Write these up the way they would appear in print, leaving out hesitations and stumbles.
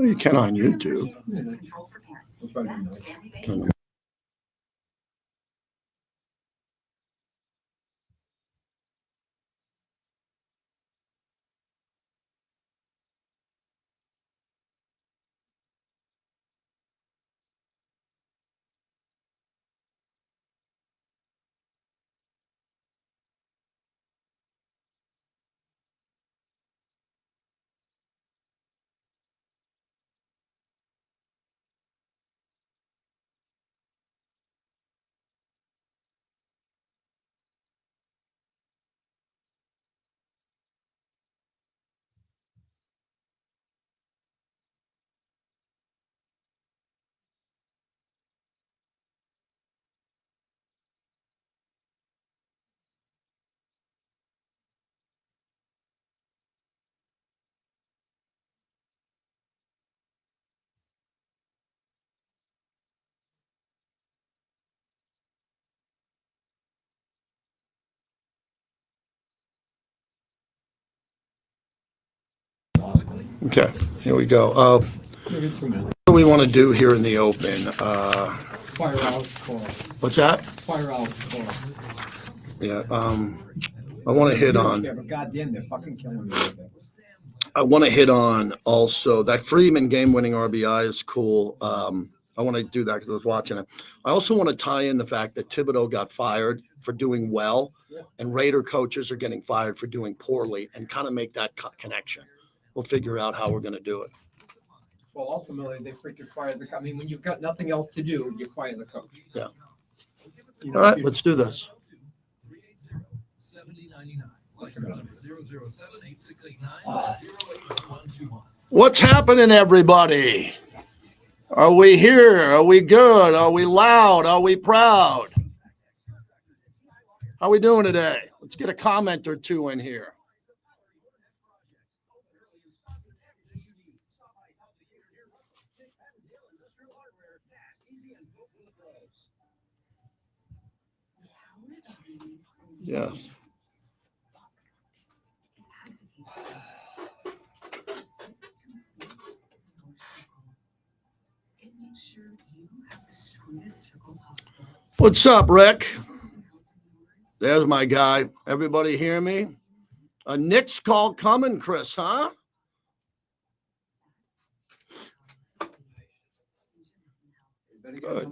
You can on YouTube. Okay, here we go. What do we want to do here in the open? Fire out call. What's that? Fire out call. Yeah, I want to hit on. Yeah, but goddamn, they're fucking killing me. I want to hit on also that Freeman game-winning RBI is cool. I want to do that because I was watching it. I also want to tie in the fact that Thibodeau got fired for doing well, and Raider coaches are getting fired for doing poorly, and kind of make that connection. We'll figure out how we're going to do it. Well, ultimately, they freaking fire the coach. I mean, when you've got nothing else to do, you fire the coach. Yeah. You know, All right, let's do this. What's happening, everybody? Are we here? Are we good? Are we loud? Are we proud? How are we doing today? Let's get a comment or two in here. Yeah. What's up, Rick? There's my guy. Everybody hear me? A Knicks call coming, Chris, huh? Good.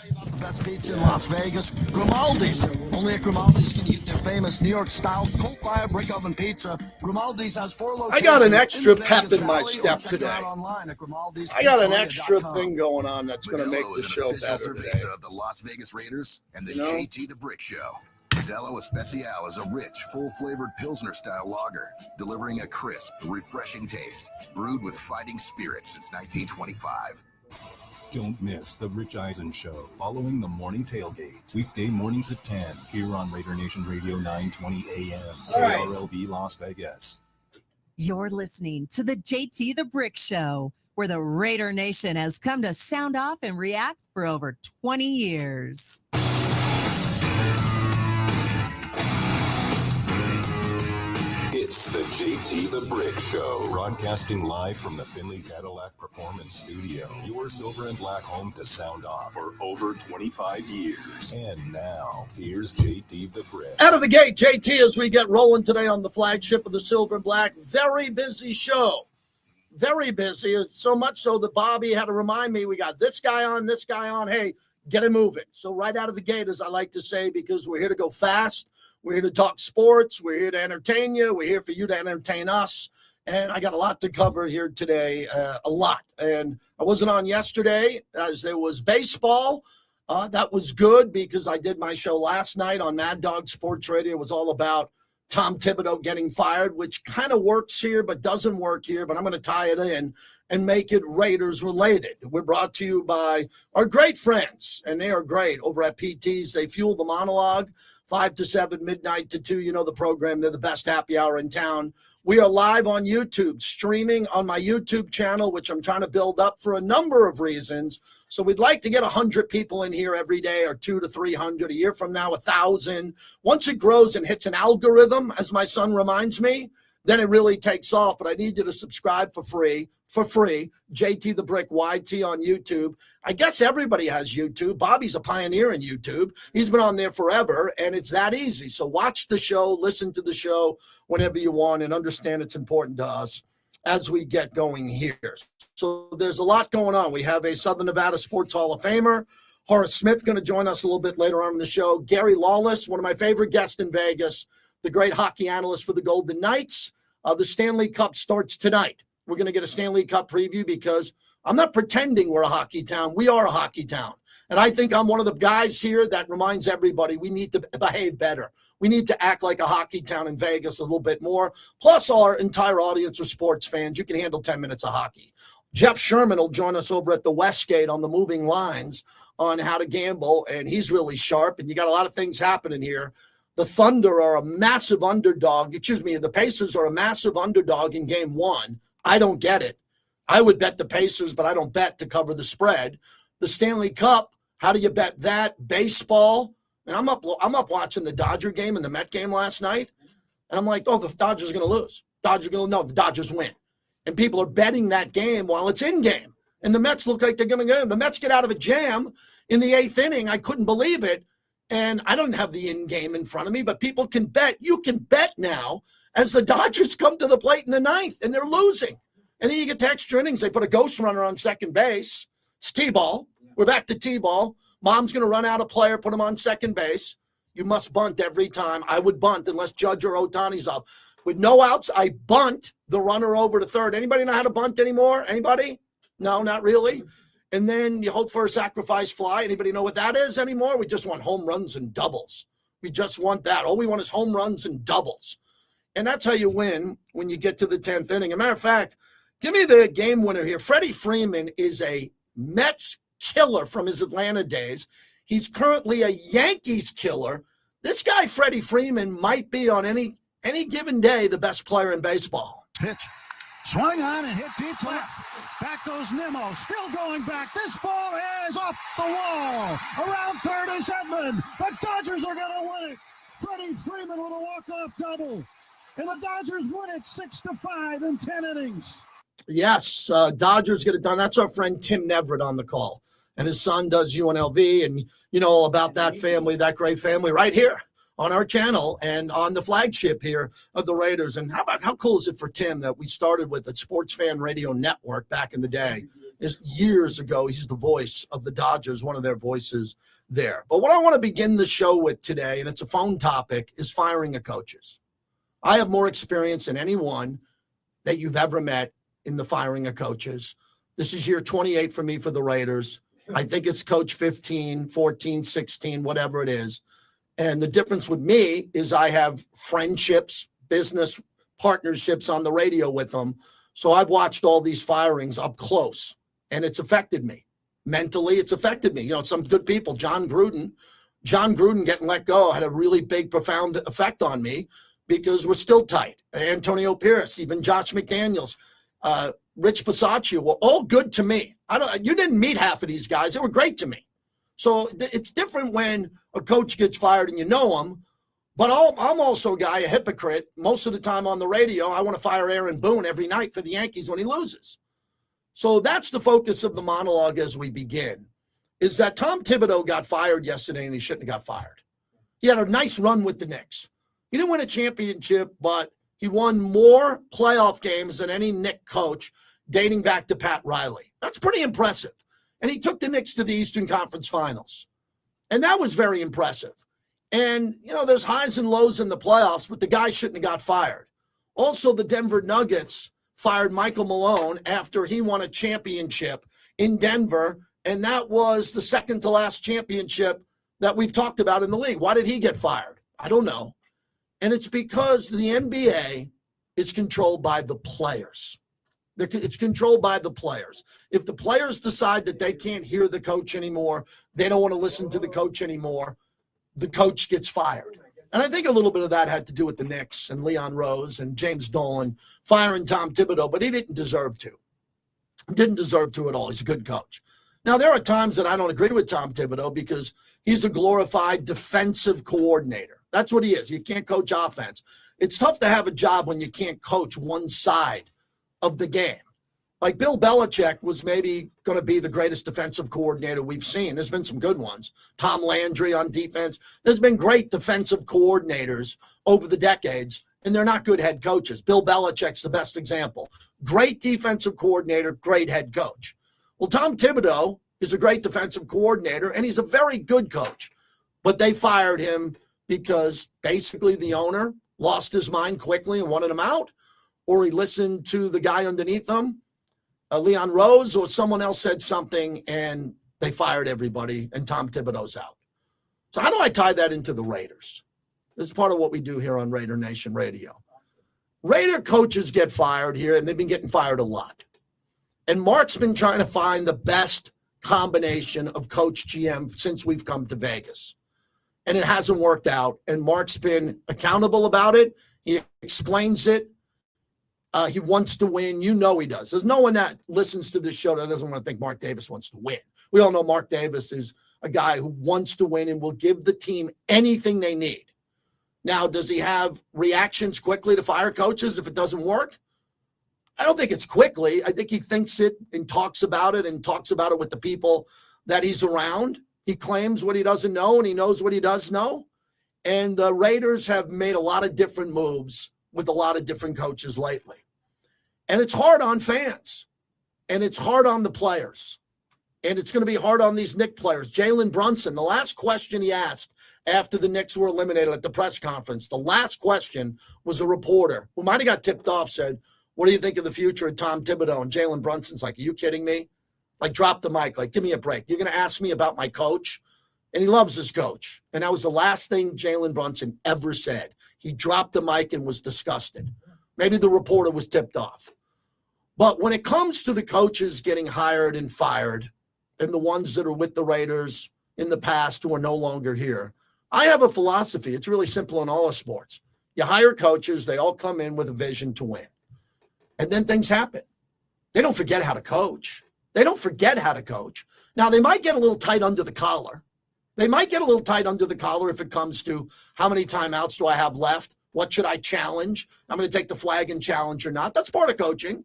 About the best pizza in Las Vegas, Grimaldi's. Only at Grimaldi's can you get their famous New York style coal fire brick oven pizza. Grimaldi's has 4 locations. I got an extra pep in my step today. I got an extra thing going on that's going to make the show better today. Of the Las Vegas Raiders and the JT the Brick Show. Modelo Especial is a rich, full-flavored Pilsner-style lager, delivering a crisp, refreshing taste, brewed with fighting spirit since 1925. Don't miss The Rich Eisen Show following the morning tailgate. Weekday mornings at 10 here on Raider Nation Radio 920 AM, KRLV Las Vegas. You're listening to the JT the Brick Show, where the Raider Nation has come to sound off and react for over 20 years. It's the JT the Brick Show, broadcasting live from the Finley Cadillac Performance Studio, your silver and black home to sound off for over 25 years. And now, here's JT the Brick. Out of the gate, JT, as we get rolling today on the flagship of the Silver and Black. Very busy show. Very busy. So much so that Bobby had to remind me, we got this guy on. Hey, get it moving. So right out of the gate, as I like to say, because we're here to go fast. We're here to talk sports. We're here to entertain you. We're here for you to entertain us. And I got a lot to cover here today, a lot. And I wasn't on yesterday as there was baseball. That was good because I did my show last night on Mad Dog Sports Radio. It was all about Tom Thibodeau getting fired, which kind of works here but doesn't work here. But I'm going to tie it in and make it Raiders related. We're brought to you by our great friends, and they are great over at PT's. They fuel the monologue 5 to 7, midnight to 2. You know the program. They're the best happy hour in town. We are live on YouTube, streaming on my YouTube channel, which I'm trying to build up for a number of reasons. So we'd like to get 100 people in here every day, or 200 to 300. A year from now, 1,000. Once it grows and hits an algorithm, as my son reminds me, then it really takes off. But I need you to subscribe for free, JT the Brick YT on YouTube. I guess everybody has YouTube. Bobby's a pioneer in YouTube. He's been on there forever, and it's that easy. So watch the show, listen to the show whenever you want, and understand it's important to us as we get going here. So there's a lot going on. We have a Southern Nevada Sports Hall of Famer, Horace Smith, going to join us a little bit later on in the show. Gary Lawless, one of my favorite guests in Vegas, the great hockey analyst for the Golden Knights. The Stanley Cup starts tonight. We're going to get a Stanley Cup preview because I'm not pretending we're a hockey town. We are a hockey town. And I think I'm one of the guys here that reminds everybody we need to behave better. We need to act like a hockey town in Vegas a little bit more. Plus, our entire audience are sports fans. You can handle 10 minutes of hockey. Jeff Sherman will join us over at the Westgate on the moving lines on how to gamble, and he's really sharp, and you got a lot of things happening here. The Thunder are a massive underdog. The Pacers are a massive underdog in game one. I don't get it. I would bet the Pacers, but I don't bet to cover the spread. The Stanley Cup, how do you bet that? Baseball, and I'm up watching the Dodger game and the Met game last night, and I'm like, oh, the Dodgers are going to lose. The Dodgers win. And people are betting that game while it's in game. And the Mets look like they're going to get in. The Mets get out of a jam in the 8th inning. I couldn't believe it. And I don't have the in game in front of me, but people can bet. You can bet now as the Dodgers come to the plate in the 9th and they're losing. And then you get to extra innings. They put a ghost runner on second base. It's T-ball. We're back to T-ball. Mom's going to run out a player, put him on second base. You must bunt every time. I would bunt unless Judge or Ohtani's up. With no outs, I bunt the runner over to third. Anybody know how to bunt anymore? Anybody? No, not really. And then you hope for a sacrifice fly. Anybody know what that is anymore? We just want home runs and doubles. We just want that. All we want is home runs and doubles. And that's how you win when you get to the 10th inning. As a matter of fact, give me the game winner here. Freddie Freeman is a Mets killer from his Atlanta days. He's currently a Yankees killer. This guy, Freddie Freeman, might be on any given day the best player in baseball. Pitch. Swung on and hit deep left. Back goes Nimmo. Still going back. This ball is off the wall. Around third is Edmund. The Dodgers are going to win it. Freddie Freeman with a walk-off double. And the Dodgers win it 6-5 in 10 innings. Yes, Dodgers get it done. That's our friend Tim Neverett on the call. And his son does UNLV. And you know about that family, that great family right here on our channel and on the flagship here of the Raiders. And how cool is it for Tim that we started with a Sports Fan Radio Network back in the day? Years ago, he's the voice of the Dodgers, one of their voices there. But what I want to begin the show with today, and it's a phone topic, is firing of coaches. I have more experience than anyone that you've ever met in the firing of coaches. This is year 28 for me for the Raiders. I think it's coach 15, 14, 16, whatever it is. And the difference with me is I have friendships, business partnerships on the radio with them. So I've watched all these firings up close, and it's affected me. Mentally, it's affected me. You know, some good people, John Gruden getting let go had a really big, profound effect on me because we're still tight. Antonio Pierce, even Josh McDaniels, Rich Bisaccia were all good to me. You didn't meet half of these guys. They were great to me. So it's different when a coach gets fired and you know him. But I'm also a hypocrite. Most of the time on the radio, I want to fire Aaron Boone every night for the Yankees when he loses. So that's the focus of the monologue as we begin, is that Tom Thibodeau got fired yesterday and he shouldn't have got fired. He had a nice run with the Knicks. He didn't win a championship, but he won more playoff games than any Knicks coach dating back to Pat Riley. That's pretty impressive. And he took the Knicks to the Eastern Conference Finals. And that was very impressive. And, you know, there's highs and lows in the playoffs, but the guy shouldn't have got fired. Also, the Denver Nuggets fired Michael Malone after he won a championship in Denver. And that was the second to last championship that we've talked about in the league. Why did he get fired? I don't know. And it's because the NBA is controlled by the players. It's controlled by the players. If the players decide that they can't hear the coach anymore, they don't want to listen to the coach anymore, the coach gets fired. And I think a little bit of that had to do with the Knicks and Leon Rose and James Dolan firing Tom Thibodeau, but he didn't deserve to. He didn't deserve to at all. He's a good coach. Now, there are times that I don't agree with Tom Thibodeau because he's a glorified defensive coordinator. That's what he is. You can't coach offense. It's tough to have a job when you can't coach one side of the game. Like Bill Belichick was maybe going to be the greatest defensive coordinator we've seen. There's been some good ones. Tom Landry on defense. There's been great defensive coordinators over the decades, and they're not good head coaches. Bill Belichick's the best example. Great defensive coordinator, great head coach. Well, Tom Thibodeau is a great defensive coordinator, and he's a very good coach. But they fired him because basically the owner lost his mind quickly and wanted him out, or he listened to the guy underneath him, Leon Rose, or someone else said something, and they fired everybody, and Tom Thibodeau's out. So how do I tie that into the Raiders? This is part of what we do here on Raider Nation Radio. Raider coaches get fired here, and they've been getting fired a lot. And Mark's been trying to find the best combination of coach GM since we've come to Vegas. And it hasn't worked out, and Mark's been accountable about it. He explains it. He wants to win. You know he does. There's no one that listens to this show that doesn't want to think Mark Davis wants to win. We all know Mark Davis is a guy who wants to win and will give the team anything they need. Now, does he have reactions quickly to fire coaches if it doesn't work? I don't think it's quickly. I think he thinks it and talks about it with the people that he's around. He claims what he doesn't know, and he knows what he does know. And the Raiders have made a lot of different moves with a lot of different coaches lately. And it's hard on fans, and it's hard on the players, and it's going to be hard on these Knicks players. Jalen Brunson, the last question he asked after the Knicks were eliminated at the press conference, the last question was a reporter who might have got tipped off, said, "What do you think of the future of Tom Thibodeau?" And Jalen Brunson's like, "Are you kidding me?" Like, drop the mic. Like, give me a break. You're going to ask me about my coach? And he loves his coach. And that was the last thing Jalen Brunson ever said. He dropped the mic and was disgusted. Maybe the reporter was tipped off. But when it comes to the coaches getting hired and fired, and the ones that are with the Raiders in the past who are no longer here, I have a philosophy. It's really simple in all of sports. You hire coaches. They all come in with a vision to win. And then things happen. They don't forget how to coach. Now, they might get a little tight under the collar. If it comes to how many timeouts do I have left? What should I challenge? I'm going to take the flag and challenge or not. That's part of coaching.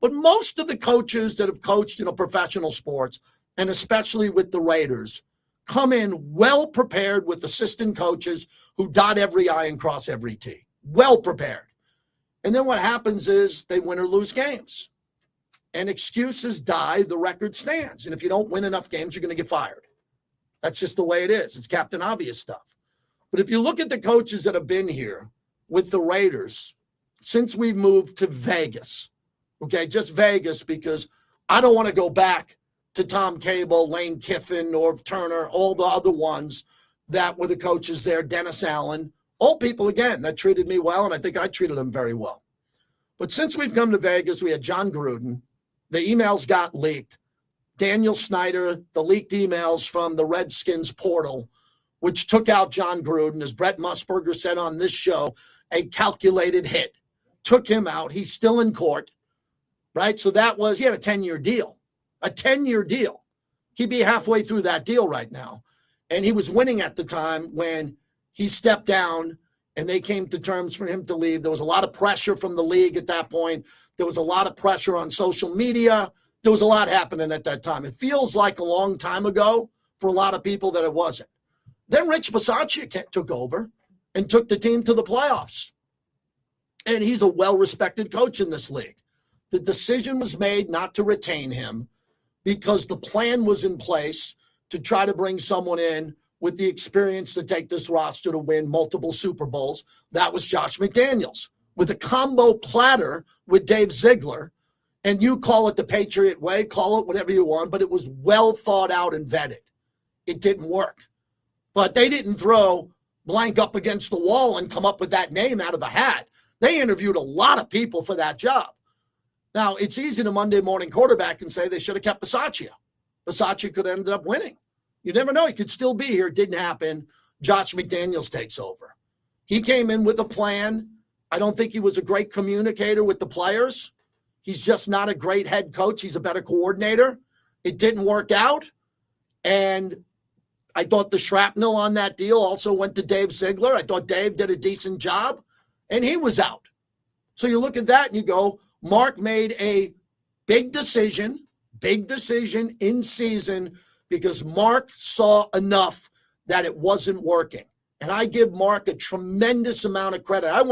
But most of the coaches that have coached in professional sports, and especially with the Raiders, come in well prepared with assistant coaches who dot every I and cross every T. Well prepared. And then what happens is they win or lose games. And excuses die, the record stands. And if you don't win enough games, you're going to get fired. That's just the way it is. It's Captain Obvious stuff. But if you look at the coaches that have been here with the Raiders since we moved to Vegas, okay, just Vegas, because I don't want to go back to Tom Cable, Lane Kiffin, or Turner, all the other ones that were the coaches there, Dennis Allen, all people, again, that treated me well, and I think I treated them very well. But since we've come to Vegas, we had John Gruden. The emails got leaked. Daniel Snyder, the leaked emails from the Redskins portal, which took out John Gruden, as Brett Musburger said on this show, a calculated hit. Took him out. He's still in court, right? So that was, he had a 10-year deal. A 10-year deal. He'd be halfway through that deal right now. And he was winning at the time when he stepped down and they came to terms for him to leave. There was a lot of pressure from the league at that point. There was a lot of pressure on social media. There was a lot happening at that time. It feels like a long time ago for a lot of people that it wasn't. Then Rich Bisaccia took over and took the team to the playoffs. And he's a well-respected coach in this league. The decision was made not to retain him because the plan was in place to try to bring someone in with the experience to take this roster to win multiple Super Bowls. That was Josh McDaniels with a combo platter with Dave Ziegler. And you call it the Patriot way, call it whatever you want, but it was well thought out and vetted. It didn't work. But they didn't throw blank up against the wall and come up with that name out of a hat. They interviewed a lot of people for that job. Now, it's easy to Monday morning quarterback and say they should have kept Bisaccia. Bisaccia could have ended up winning. You never know. He could still be here. It didn't happen. Josh McDaniels takes over. He came in with a plan. I don't think he was a great communicator with the players. He's just not a great head coach. He's a better coordinator. It didn't work out. And I thought the shrapnel on that deal also went to Dave Ziegler. I thought Dave did a decent job, and he was out. So you look at that and you go, Mark made a big decision in season because Mark saw enough that it wasn't working. And I give Mark a tremendous amount of credit. I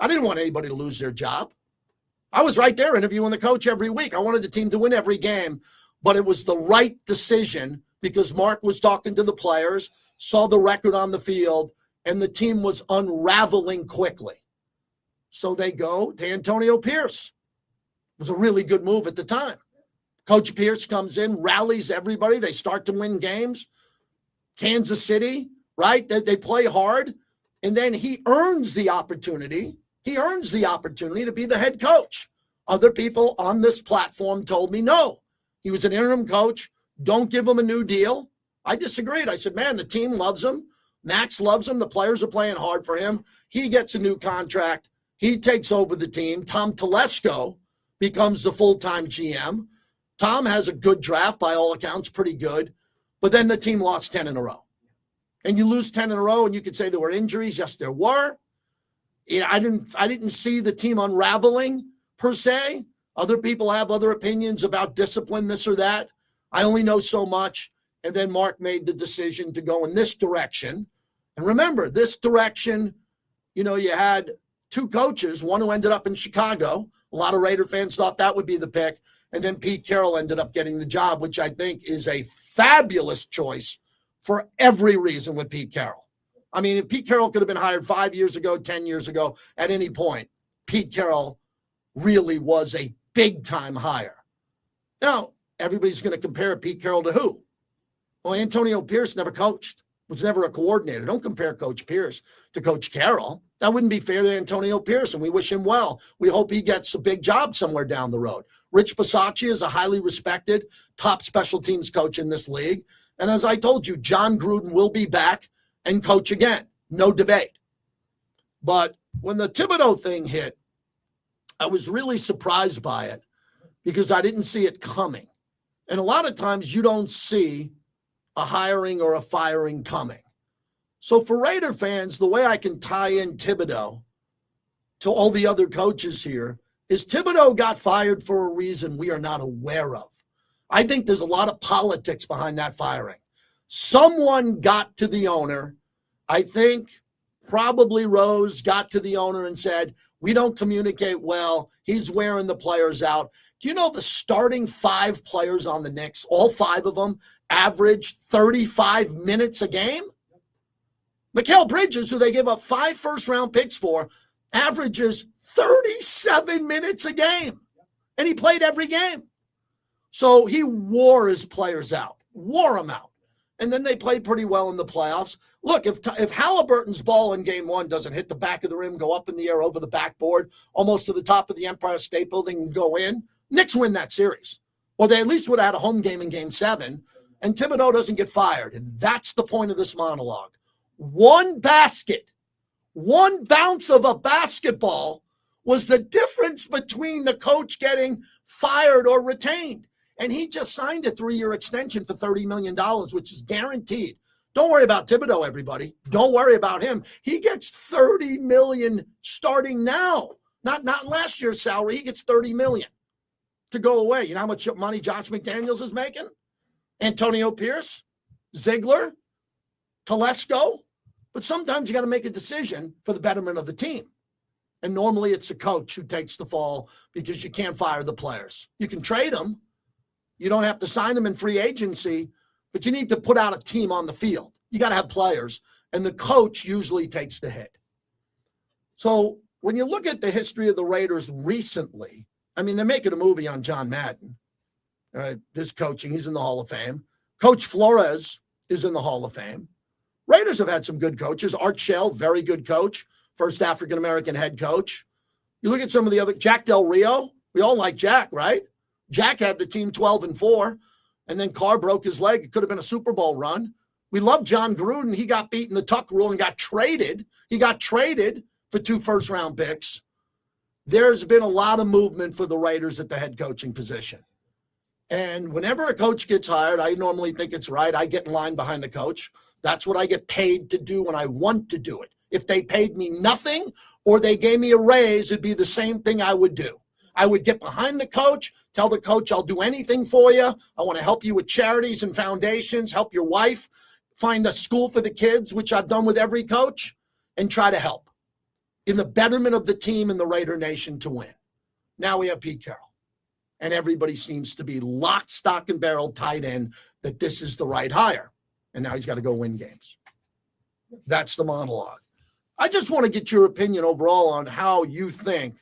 didn't want anybody to lose their job. I was right there interviewing the coach every week. I wanted the team to win every game, but it was the right decision because Mark was talking to the players, saw the record on the field, and the team was unraveling quickly. So they go to Antonio Pierce. It was a really good move at the time. Coach Pierce comes in, rallies everybody. They start to win games. Kansas City, right? They play hard. And then he earns the opportunity. He earns the opportunity to be the head coach. Other people on this platform told me no. He was an interim coach. Don't give him a new deal. I disagreed. I said, man, the team loves him. Max loves him. The players are playing hard for him. He gets a new contract. He takes over the team. Tom Telesco becomes the full-time GM. Tom has a good draft, by all accounts, pretty good. But then the team lost 10 in a row. And you lose 10 in a row, and you could say there were injuries. Yes, there were. I didn't see the team unraveling, per se. Other people have other opinions about discipline, this or that. I only know so much. And then Mark made the decision to go in this direction. And remember, this direction, you had two coaches, one who ended up in Chicago. A lot of Raider fans thought that would be the pick. And then Pete Carroll ended up getting the job, which I think is a fabulous choice for every reason with Pete Carroll. I mean, if Pete Carroll could have been hired 5 years ago, 10 years ago, at any point, Pete Carroll really was a big-time hire. Now, everybody's going to compare Pete Carroll to who? Well, Antonio Pierce never coached, was never a coordinator. Don't compare Coach Pierce to Coach Carroll. That wouldn't be fair to Antonio Pierce, and we wish him well. We hope he gets a big job somewhere down the road. Rich Bisaccia is a highly respected top special teams coach in this league. And as I told you, John Gruden will be back and coach again. No debate. But when the Thibodeau thing hit, I was really surprised by it because I didn't see it coming. And a lot of times you don't see a hiring or a firing coming. So for Raider fans, the way I can tie in Thibodeau to all the other coaches here is Thibodeau got fired for a reason we are not aware of. I think there's a lot of politics behind that firing. Someone got to the owner. I think probably Rose got to the owner and said, we don't communicate well. He's wearing the players out. Do you know the starting 5 players on the Knicks, all 5 of them, averaged 35 minutes a game? Mikal Bridges, who they gave up 5 first-round picks for, averages 37 minutes a game. And he played every game. So he wore his players out, wore them out. And then they played pretty well in the playoffs. Look, if Halliburton's ball in game 1 doesn't hit the back of the rim, go up in the air over the backboard, almost to the top of the Empire State Building and go in, Knicks win that series. Well, they at least would have had a home game in game 7, and Thibodeau doesn't get fired. And that's the point of this monologue. One basket, one bounce of a basketball was the difference between the coach getting fired or retained. And he just signed a 3-year extension for $30 million, which is guaranteed. Don't worry about Thibodeau, everybody. Don't worry about him. He gets $30 million starting now. Not last year's salary. He gets $30 million to go away. You know how much money Josh McDaniels is making? Antonio Pierce, Ziegler, Telesco. But sometimes you got to make a decision for the betterment of the team. And normally it's the coach who takes the fall because you can't fire the players. You can trade them. You don't have to sign them in free agency, but you need to put out a team on the field. You got to have players, and the coach usually takes the hit. So when you look at the history of the Raiders recently, I mean, they're making a movie on John Madden. All right, his coaching, he's in the Hall of Fame. Coach Flores is in the Hall of Fame. Raiders have had some good coaches. Art Shell, very good coach, first African-American head coach. You look at some of the other, Jack Del Rio. We all like Jack, right? Jack had the team 12-4, and then Carr broke his leg. It could have been a Super Bowl run. We love John Gruden. He got beat in the Tuck rule and got traded. He got traded for 2 first-round picks. There's been a lot of movement for the Raiders at the head coaching position. And whenever a coach gets hired, I normally think it's right. I get in line behind the coach. That's what I get paid to do when I want to do it. If they paid me nothing or they gave me a raise, it'd be the same thing I would do. I would get behind the coach, tell the coach, I'll do anything for you. I want to help you with charities and foundations, help your wife find a school for the kids, which I've done with every coach, and try to help in the betterment of the team and the Raider Nation to win. Now we have Pete Carroll. And everybody seems to be lock, stock, and barrel tied in that this is the right hire. And now he's got to go win games. That's the monologue. I just want to get your opinion overall on how you think,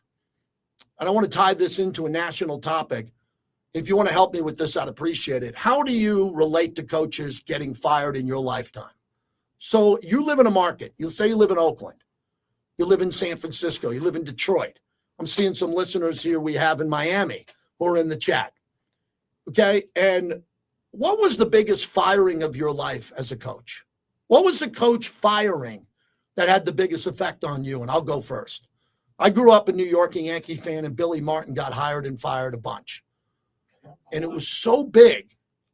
and I want to tie this into a national topic. If you want to help me with this, I'd appreciate it. How do you relate to coaches getting fired in your lifetime? So you live in a market. You'll say you live in Oakland. You live in San Francisco. You live in Detroit. I'm seeing some listeners here we have in Miami who are in the chat. Okay. And what was the biggest firing of your life as a coach? What was the coach firing that had the biggest effect on you? And I'll go first. I grew up a New York, a Yankee fan, and Billy Martin got hired and fired a bunch. And it was so big.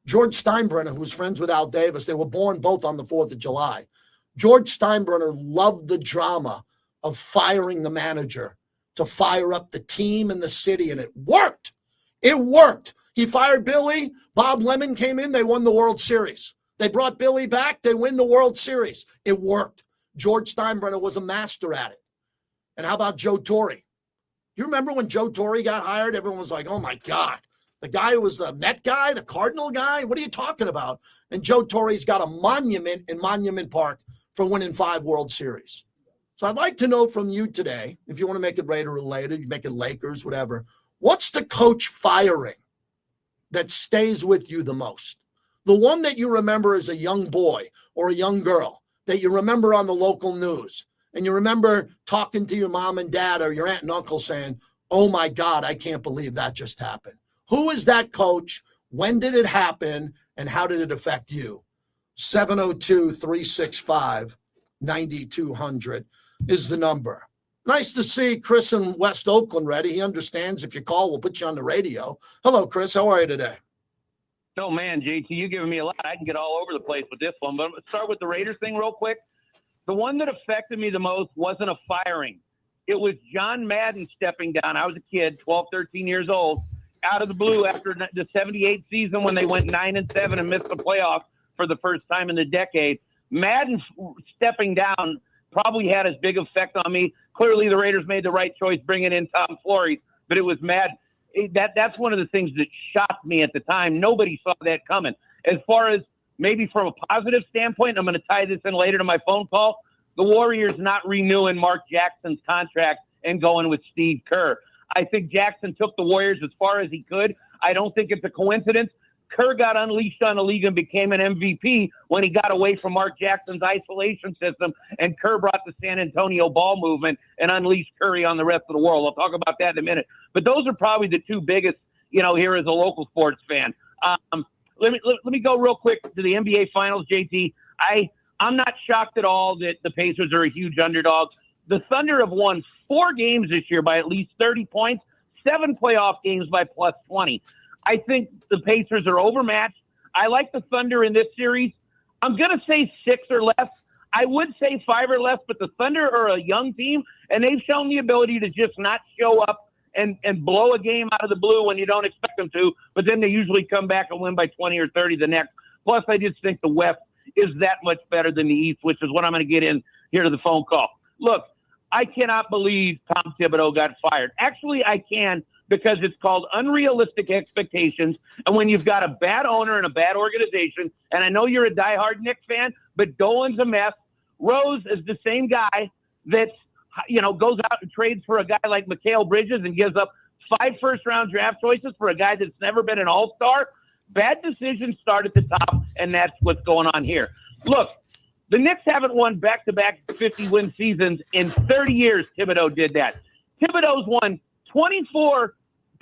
George Steinbrenner, who was friends with Al Davis, they were born both on the 4th of July. George Steinbrenner loved the drama of firing the manager to fire up the team and the city, and it worked. It worked. He fired Billy. Bob Lemon came in. They won the World Series. They brought Billy back. They win the World Series. It worked. George Steinbrenner was a master at it. And how about Joe Torre? You remember when Joe Torre got hired? Everyone was like, oh, my God. The guy who was the Met guy, the Cardinal guy? What are you talking about? And Joe Torre's got a monument in Monument Park for winning 5 World Series. So I'd like to know from you today, if you want to make it Raider related, you make it Lakers, whatever. What's the coach firing that stays with you the most? The one that you remember as a young boy or a young girl that you remember on the local news, and you remember talking to your mom and dad or your aunt and uncle saying, oh my God, I can't believe that just happened. Who is that coach? When did it happen? And how did it affect you? 702-365-9200 is the number. Nice to see Chris in West Oakland ready. He understands if you call, we'll put you on the radio. Hello, Chris. How are you today? Oh, man, JT, you're giving me a lot. I can get all over the place with this one. But let's start with the Raiders thing real quick. The one that affected me the most wasn't a firing. It was John Madden stepping down. I was a kid, 12, 13 years old, out of the blue after the 78 season when they went 9-7 and missed the playoffs for the first time in the decade. Madden stepping down probably had as big effect on me. Clearly, the Raiders made the right choice bringing in Tom Flores, but it was mad. That's one of the things that shocked me at the time. Nobody saw that coming. As far as maybe from a positive standpoint, I'm going to tie this in later to my phone call, the Warriors not renewing Mark Jackson's contract and going with Steve Kerr. I think Jackson took the Warriors as far as he could. I don't think it's a coincidence. Kerr got unleashed on the league and became an MVP when he got away from Mark Jackson's isolation system, and Kerr brought the San Antonio ball movement and unleashed Curry on the rest of the world. I'll talk about that in a minute. But those are probably the two biggest, here as a local sports fan. Let me go real quick to the NBA Finals, JT. I'm not shocked at all that the Pacers are a huge underdog. The Thunder have won 4 games this year by at least 30 points, 7 playoff games by plus 20. I think the Pacers are overmatched. I like the Thunder in this series. I'm going to say 6 or less. I would say 5 or less, but the Thunder are a young team, and they've shown the ability to just not show up and blow a game out of the blue when you don't expect them to, but then they usually come back and win by 20 or 30 the next. Plus, I just think the West is that much better than the East, which is what I'm going to get in here to the phone call. Look, I cannot believe Tom Thibodeau got fired. Actually, I can, because it's called unrealistic expectations. And when you've got a bad owner and a bad organization, and I know you're a diehard Knicks fan, but Dolan's a mess. Rose is the same guy that, goes out and trades for a guy like Mikal Bridges and gives up 5 first-round draft choices for a guy that's never been an all-star. Bad decisions start at the top, and that's what's going on here. Look, the Knicks haven't won back-to-back 50-win seasons in 30 years. Thibodeau did that. Thibodeau's won 24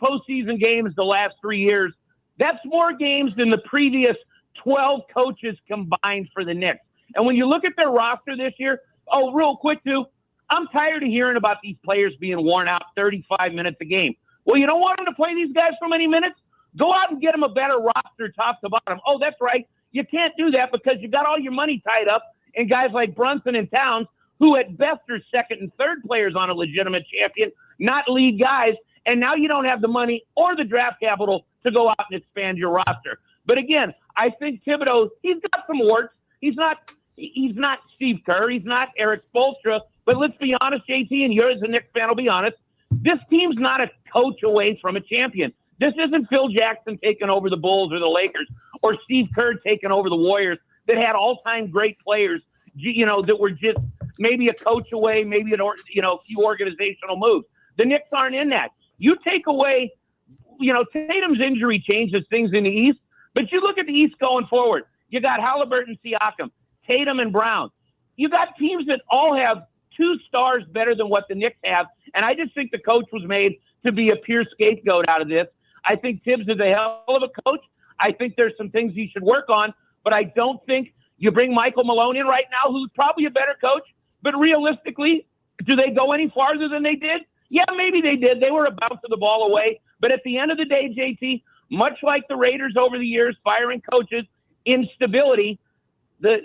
postseason games the last 3 years. That's more games than the previous 12 coaches combined for the Knicks. And when you look at their roster this year, real quick too, I'm tired of hearing about these players being worn out 35 minutes a game. Well, you don't want them to play these guys for many minutes? Go out and get them a better roster top to bottom. Oh, that's right. You can't do that because you got all your money tied up in guys like Brunson and Towns, who at best are second and third players on a legitimate champion, not lead guys. And now you don't have the money or the draft capital to go out and expand your roster. But again, I think Thibodeau, he's got some warts. He's not Steve Kerr. He's not Eric Spoelstra. But let's be honest, JT, and you as a Knicks fan will be honest, this team's not a coach away from a champion. This isn't Phil Jackson taking over the Bulls or the Lakers or Steve Kerr taking over the Warriors that had all-time great players, that were just maybe a coach away, maybe a few organizational moves. The Knicks aren't in that. You take away, Tatum's injury changes things in the East, but you look at the East going forward. You got Halliburton, Siakam, Tatum, and Brown. You got teams that all have 2 stars better than what the Knicks have, and I just think the coach was made to be a pure scapegoat out of this. I think Tibbs is a hell of a coach. I think there's some things he should work on, but I don't think you bring Michael Malone in right now, who's probably a better coach, but realistically, do they go any farther than they did? Yeah, maybe they did. They were a bounce of the ball away. But at the end of the day, JT, much like the Raiders over the years, firing coaches, instability, the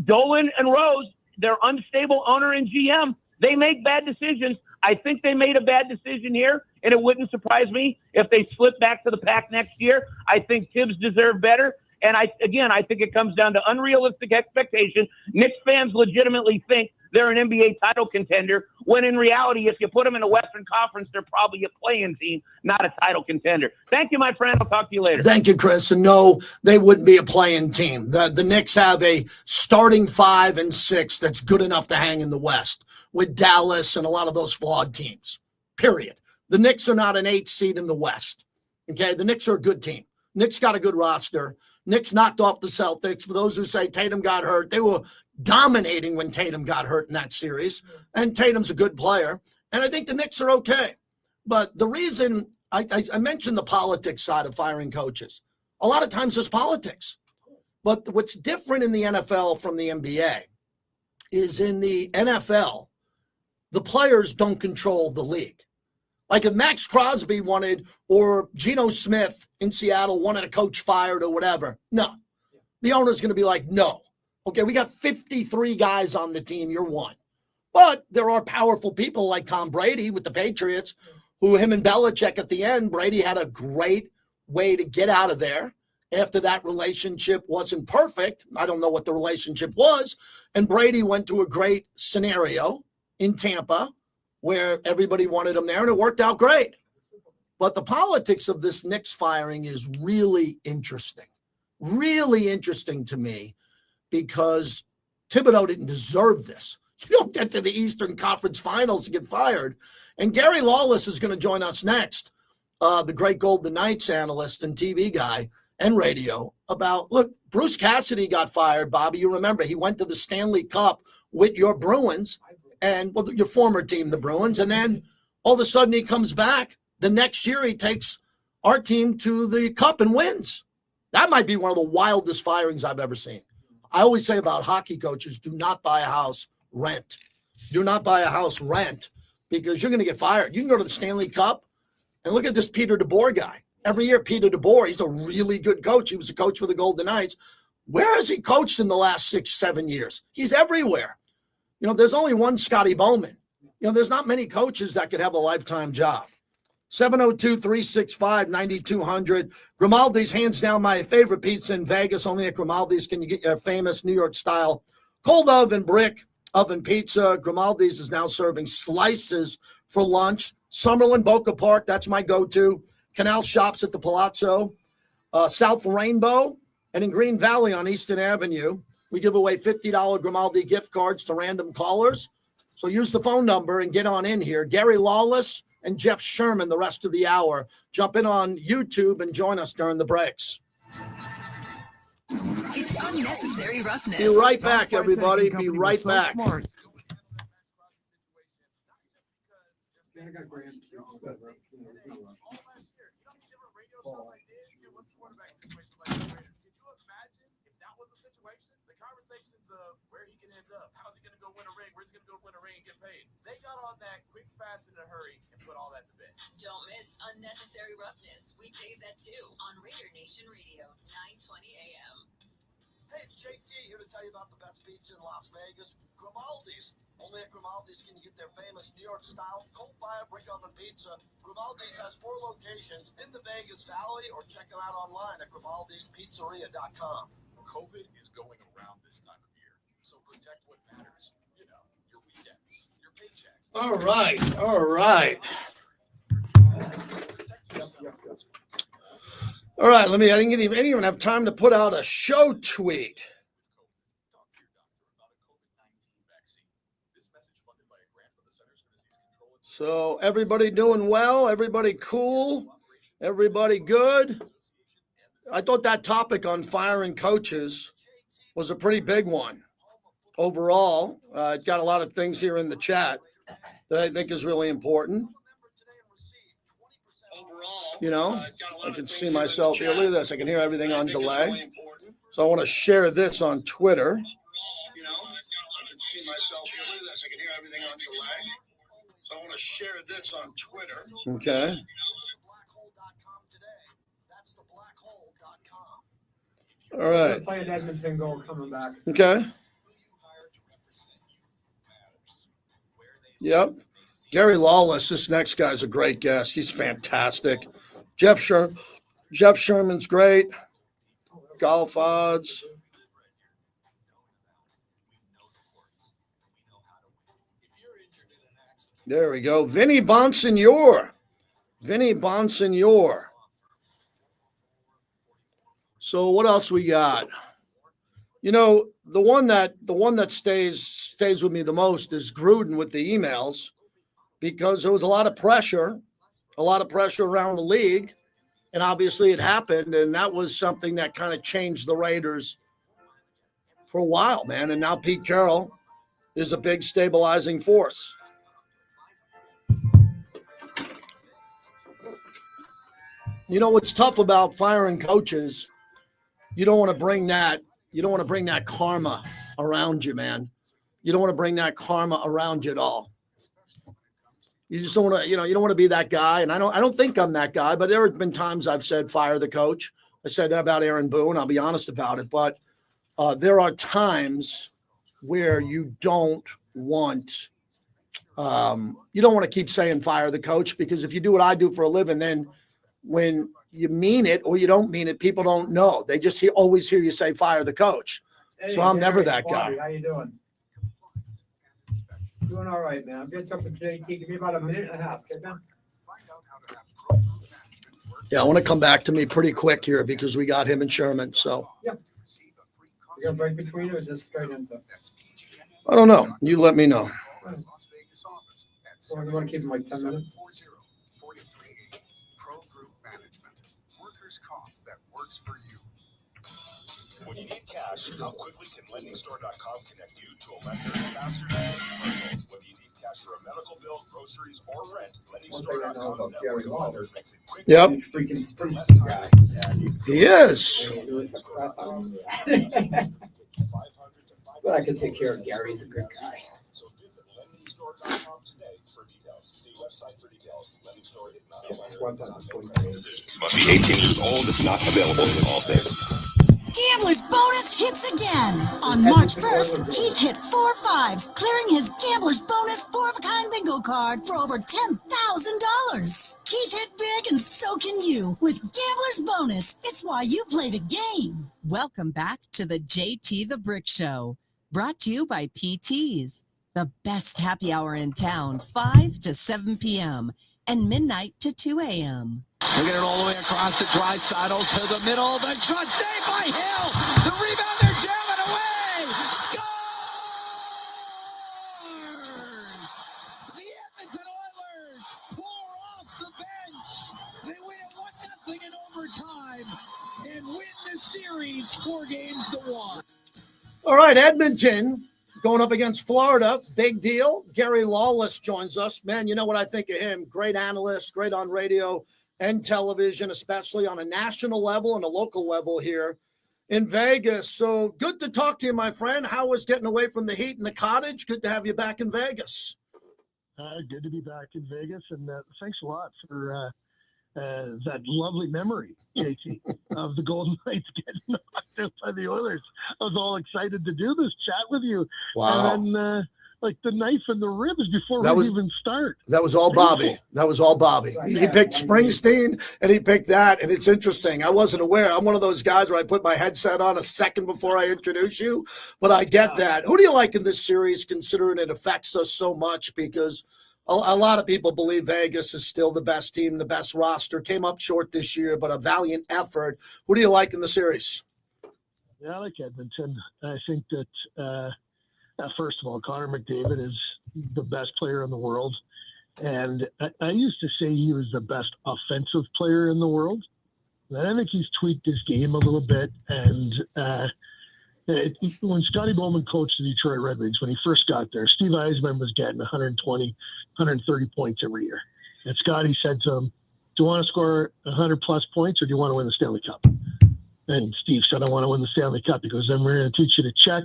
Dolan and Rose, their unstable owner and GM, they make bad decisions. I think they made a bad decision here, and it wouldn't surprise me if they slip back to the pack next year. I think Tibbs deserved better. And I think it comes down to unrealistic expectations. Knicks fans legitimately think they're an NBA title contender, when in reality, if you put them in the Western Conference, they're probably a play-in team, not a title contender. Thank you, my friend. I'll talk to you later. Thank you, Chris. And no, they wouldn't be a play-in team. The Knicks have a starting 5 and 6 that's good enough to hang in the West with Dallas and a lot of those flawed teams, period. The Knicks are not an 8 seed in the West. Okay, the Knicks are a good team. Knicks got a good roster. Knicks knocked off the Celtics. For those who say Tatum got hurt, they were dominating when Tatum got hurt in that series. And Tatum's a good player. And I think the Knicks are okay. But the reason I mentioned the politics side of firing coaches, a lot of times it's politics. But what's different in the NFL from the NBA is in the NFL, the players don't control the league. Like if Max Crosby wanted, or Geno Smith in Seattle wanted a coach fired or whatever, no. The owner's going to be like, no. Okay, we got 53 guys on the team. You're one. But there are powerful people like Tom Brady with the Patriots, who him and Belichick at the end, Brady had a great way to get out of there after that relationship wasn't perfect. I don't know what the relationship was. And Brady went to a great scenario in Tampa where everybody wanted him there, and it worked out great. But the politics of this Knicks firing is really interesting to me, because Thibodeau didn't deserve this. You don't get to the Eastern Conference Finals and get fired. And Gary Lawless is going to join us next, the great Golden Knights analyst and TV guy and radio, about, look, Bruce Cassidy got fired, Bobby. You remember, he went to the Stanley Cup with your Bruins, and your former team, the Bruins, and then all of a sudden he comes back. The next year he takes our team to the Cup and wins. That might be one of the wildest firings I've ever seen. I always say about hockey coaches, do not buy a house, rent. Do not buy a house, rent, because you're going to get fired. You can go to the Stanley Cup, and look at this Peter DeBoer guy. Every year, Peter DeBoer, he's a really good coach. He was a coach for the Golden Knights. Where has he coached in the last 6-7 years? He's everywhere. There's only one Scotty Bowman. There's not many coaches that could have a lifetime job. 702-365-9200. Grimaldi's, hands down my favorite pizza in Vegas. Only at Grimaldi's can you get your famous New York style cold oven brick oven pizza. Grimaldi's is now serving slices for lunch. Summerlin, Boca Park, that's my go-to. Canal Shops at the Palazzo. South Rainbow, and in Green Valley on Easton Avenue. We give away $50 Grimaldi gift cards to random callers. So use the phone number and get on in here. Gary Lawless and Jeff Sherman the rest of the hour. Jump in on YouTube and join us during the breaks. It's unnecessary roughness. Be right back, everybody. Be right back. Conversations of where he can end up, how's he going to go win a ring, where's he going to go win a ring and get paid. They got on that quick fast in a hurry and put all that to bed. Don't miss Unnecessary Roughness, weekdays at 2 on Raider Nation Radio, 920 AM. Hey, it's JT here to tell you about the best pizza in Las Vegas, Grimaldi's. Only at Grimaldi's can you get their famous New York-style coal-fired brick oven pizza. Grimaldi's has 4 locations in the Vegas Valley, or check them out online at Grimaldi'sPizzeria.com. COVID is going around this time of year, so protect what matters. You know, your weekends, your paycheck. All right, all right. All right, I didn't even have time to put out a show tweet. So everybody doing well? Everybody cool? Everybody good? I thought that topic on firing coaches was a pretty big one. Overall, it's got a lot of things here in the chat that I think is really important. You know, I can see myself here. Look at this. I can hear everything on delay. So I want to share this on Twitter. You know, I can see myself here. Look at this. I can hear everything on delay. So I want to share this on Twitter. Okay. All right. Play an Edmonton goal coming back. Okay. Yep. Gary Lawless, this next guy's a great guest. He's fantastic. Jeff Sherman's great. Golf odds. There we go. Vinny Bonsignore. So what else we got? You know, the one that stays with me the most is Gruden with the emails, because there was a lot of pressure around the league, and obviously it happened, and that was something that kind of changed the Raiders for a while, man. And now Pete Carroll is a big stabilizing force. You know what's tough about firing coaches? You don't want to bring that karma around you, man. You don't want to bring that karma around you at all. You just don't want to, you don't want to be that guy. And I don't think I'm that guy, but there have been times I've said fire the coach. I said that about Aaron Boone. I'll be honest about it. But there are times where you don't want to keep saying fire the coach, because if you do what I do for a living, then when you mean it or you don't mean it, people don't know. They just always hear you say fire the coach. Hey, so I'm Gary, never that guy. How you doing? Doing all right, man. I'm just up to JT. Give me about a minute and a half. Okay, man? Yeah, I want to come back to me pretty quick here because we got him and Sherman. So yeah. You got a break between, or is this straight into? I don't know. You let me know. Or you want to keep him like 10 minutes? When you need cash, how quickly can LendingStore.com connect you to a lender faster than any? Whether you need cash for a medical bill, groceries, or rent, LendingStore.com's network of lenders makes it quick. Yep. Guy. He is. But I can take care of Gary. He's a good guy. So visit LendingStore.com today for details. See website for details. LendingStore is not a lender. Must be 18 years old. If not available in all states. Gambler's bonus hits again. On March 1st, Keith hit 4 5s, clearing his Gambler's bonus 4-of-a-kind bingo card for over $10,000. Keith hit big, and so can you with Gambler's bonus. It's why you play the game. Welcome back to the JT the Brick Show, brought to you by PT's, the best happy hour in town, 5 to 7 p.m. and midnight to 2 a.m. Look at it all the way across the Draisaitl to the middle. The shot saved by Hill. The rebound, they're jamming away. Scores! The Edmonton Oilers pour off the bench. They win it 1-0 in overtime and win the series 4-1. All right, Edmonton going up against Florida. Big deal. Gary Lawless joins us. Man, you know what I think of him? Great analyst, great on radio and television, especially on a national level and a local level here in Vegas. So good to talk to you, my friend. How was getting away from the heat in the cottage? Good to have you back in Vegas. Good to be back in Vegas, and thanks a lot for that lovely memory, JT, of the Golden Knights getting knocked out by the Oilers. I was all excited to do this chat with you. Wow. And then, like the knife in the ribs before we even start. That was all Bobby. That was all Bobby. He picked Springsteen, and he picked that, and it's interesting. I wasn't aware. I'm one of those guys where I put my headset on a second before I introduce you, but I get that. Who do you like in this series, considering it affects us so much? Because a lot of people believe Vegas is still the best team, the best roster. Came up short this year, but a valiant effort. Who do you like in the series? Yeah, I like Edmonton. I think that, first of all, Connor McDavid is the best player in the world. And I used to say he was the best offensive player in the world. And I think he's tweaked his game a little bit. And when Scotty Bowman coached the Detroit Red Wings, when he first got there, Steve Eisman was getting 120, 130 points every year. And Scotty said to him, do you want to score 100-plus points or do you want to win the Stanley Cup? And Steve said, I want to win the Stanley Cup. He goes, then we're going to teach you to check.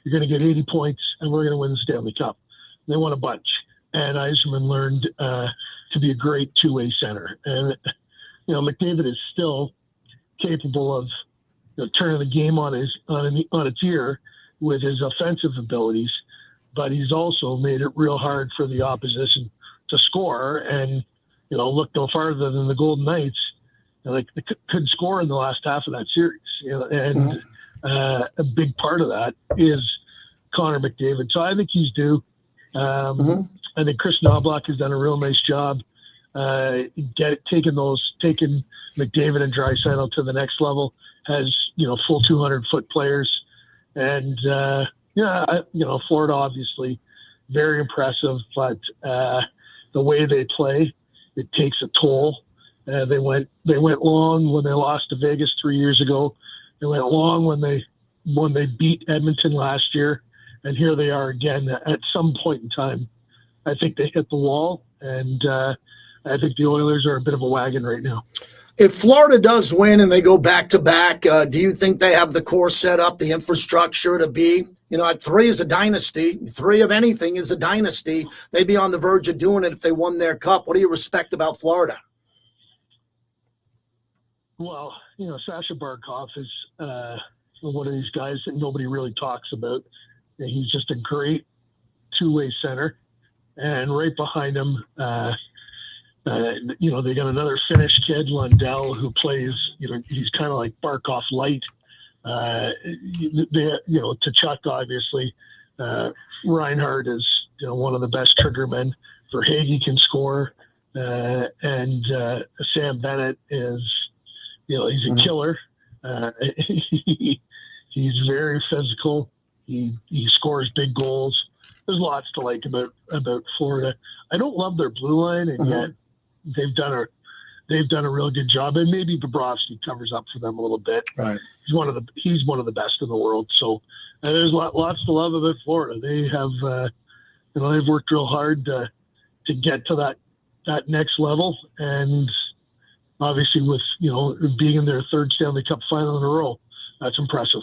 You're going to get 80 points, and we're going to win the Stanley Cup. And they won a bunch. And Eisman learned to be a great two-way center. And, McDavid is still capable of turning the game on its ear with his offensive abilities, but he's also made it real hard for the opposition to score. And look no farther than the Golden Knights. They couldn't score in the last half of that series. And a big part of that is Connor McDavid. So I think he's due. I think Chris Knobloch has done a real nice job taking McDavid and Draisaitl to the next level. Has full 200-foot players, and Florida obviously very impressive, but the way they play, it takes a toll. They went long when they lost to Vegas 3 years ago. They went long when they beat Edmonton last year, and here they are again. At some point in time, I think they hit the wall, and I think the Oilers are a bit of a wagon right now. If Florida does win and they go back-to-back, do you think they have the core set up, the infrastructure to be, at 3 is a dynasty, 3 of anything is a dynasty. They'd be on the verge of doing it if they won their cup. What do you respect about Florida? Well, Sasha Barkov is one of these guys that nobody really talks about. He's just a great two-way center. And right behind him, they got another Finnish kid, Lundell, who plays, he's kind of like Barkov light. Tkachuk, obviously. Reinhardt is, one of the best trigger men. Verhaeghe can score. And Sam Bennett is, he's a killer. He's very physical. He scores big goals. There's lots to like about Florida. I don't love their blue line, and yet they've done a real good job. And maybe Bobrovsky covers up for them a little bit. Right. He's one of the best in the world. So there's lots to love about Florida. They have they've worked real hard to get to that next level, and obviously with being in their third Stanley Cup final in a row, that's impressive.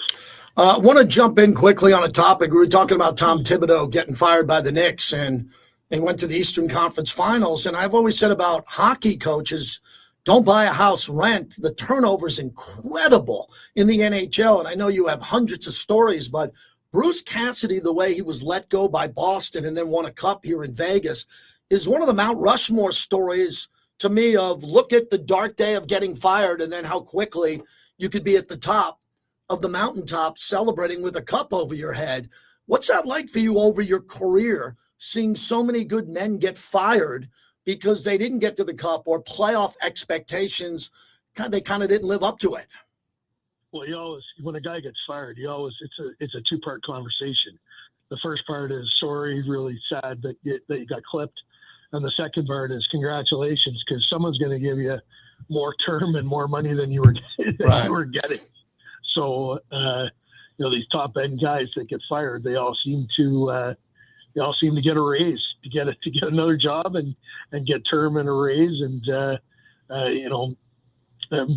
I want to jump in quickly on a topic. We were talking about Tom Thibodeau getting fired by the Knicks, and they went to the Eastern Conference Finals. And I've always said about hockey coaches, don't buy a house, rent. The turnover is incredible in the NHL. And I know you have hundreds of stories, but Bruce Cassidy, the way he was let go by Boston and then won a cup here in Vegas, is one of the Mount Rushmore stories to me of look at the dark day of getting fired and then how quickly you could be at the top of the mountaintop celebrating with a cup over your head. What's that like for you over your career, seeing so many good men get fired because they didn't get to the cup or playoff expectations, they kind of didn't live up to it? Well, when a guy gets fired, it's a two-part conversation. The first part is sorry, really sad that you got clipped. And the second part is congratulations, because someone's going to give you more term and more money than you were getting. So, these top end guys that get fired, they all seem to get a raise, to get another job and get term and a raise. And,